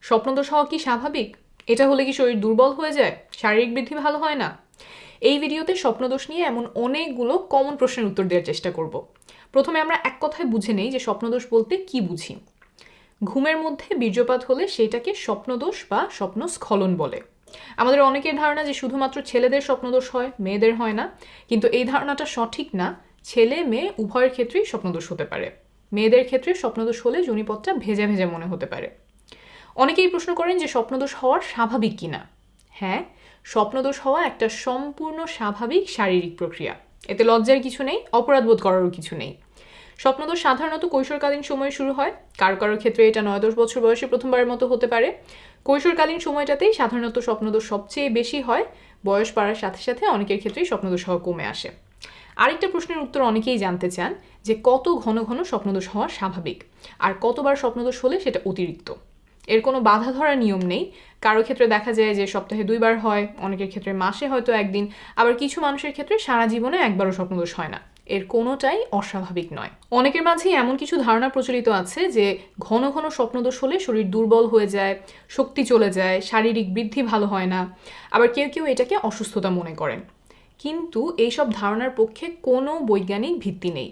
স্বপ্নদোষ হওয়া কি স্বাভাবিক? এটা হলে কি শরীর দুর্বল হয়ে যায়, শারীরিক বৃদ্ধি ভালো হয় না? এই ভিডিওতে স্বপ্নদোষ নিয়ে এমন অনেকগুলো কমন প্রশ্নের উত্তর দেওয়ার চেষ্টা করব। প্রথমে আমরা এক কথায় বুঝে নেই যে স্বপ্নদোষ বলতে কি বুঝি। ঘুমের মধ্যে বীর্যপাত হলে সেটাকে স্বপ্নদোষ বা স্বপ্নস্খলন বলে। আমাদের অনেকের ধারণা যে শুধুমাত্র ছেলেদের স্বপ্নদোষ হয়, মেয়েদের হয় না, কিন্তু এই ধারণাটা সঠিক না। ছেলে মেয়ে উভয়ের ক্ষেত্রেই স্বপ্নদোষ হতে পারে। মেয়েদের ক্ষেত্রে স্বপ্নদোষ হলে যোনিপথটা ভেজা ভেজা মনে হতে পারে। অনেকেই প্রশ্ন করেন যে স্বপ্নদোষ হওয়ার স্বাভাবিক কিনা। হ্যাঁ, স্বপ্নদোষ হওয়া একটা সম্পূর্ণ স্বাভাবিক শারীরিক প্রক্রিয়া। এতে লজ্জার কিছু নেই, অপরাধবোধ করারও কিছু নেই। স্বপ্নদোষ সাধারণত কৈশোরকালীন সময়ে শুরু হয়। কারো কারোর ক্ষেত্রে এটা 9-10 বছর বয়সে প্রথমবারের মতো হতে পারে। কৈশোরকালীন সময়টাতেই সাধারণত স্বপ্নদোষ সবচেয়ে বেশি হয়। বয়স বাড়ার সাথে সাথে অনেকের ক্ষেত্রেই স্বপ্নদোষ হওয়া কমে আসে। আরেকটা প্রশ্নের উত্তর অনেকেই জানতে চান যে কত ঘন ঘন স্বপ্নদোষ হওয়া স্বাভাবিক, আর কতবার স্বপ্নদোষ হলে সেটা অতিরিক্ত। এর কোনো বাধা ধরা নিয়ম নেই। কারো ক্ষেত্রে দেখা যায় যে সপ্তাহে 2বার হয়, অনেকের ক্ষেত্রে মাসে হয়তো 1 দিন, আবার কিছু মানুষের ক্ষেত্রে সারা জীবনে একবারও স্বপ্নদোষ হয় না। এর কোনোটাই অস্বাভাবিক নয়। অনেকের মাঝেই এমন কিছু ধারণা প্রচলিত আছে যে ঘন ঘন স্বপ্নদোষ হলে শরীর দুর্বল হয়ে যায়, শক্তি চলে যায়, শারীরিক বৃদ্ধি ভালো হয় না। আবার কেউ কেউ এটাকে অসুস্থতা মনে করেন। কিন্তু এইসব ধারণার পক্ষে কোনো বৈজ্ঞানিক ভিত্তি নেই।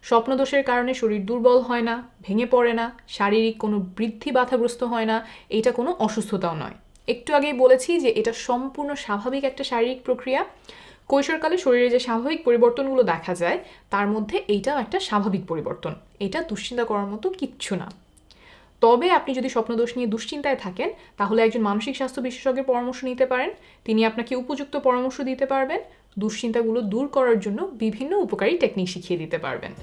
স্বপ্নদোষের কারণে শরীর দুর্বল হয় না, ভেঙে পড়ে না, শারীরিক কোনো বৃদ্ধি বাধাগ্রস্ত হয় না, এটা কোনো অসুস্থতাও নয়। একটু আগেই বলেছি যে এটা সম্পূর্ণ স্বাভাবিক একটা শারীরিক প্রক্রিয়া। কৈশোরকালে শরীরে যে স্বাভাবিক পরিবর্তনগুলো দেখা যায় তার মধ্যে এইটাও একটা স্বাভাবিক পরিবর্তন। এটা দুশ্চিন্তা করার মতো কিচ্ছু না। তবে আপনি যদি স্বপ্নদোষ নিয়ে দুশ্চিন্তায় থাকেন, তাহলে একজন মানসিক স্বাস্থ্য বিশেষজ্ঞের পরামর্শ নিতে পারেন। তিনি আপনাকে উপযুক্ত পরামর্শ দিতে পারবেন, দুশ্চিন্তাগুলো দূর করার জন্য বিভিন্ন উপকারী টেকনিক শিখিয়ে দিতে পারবেন।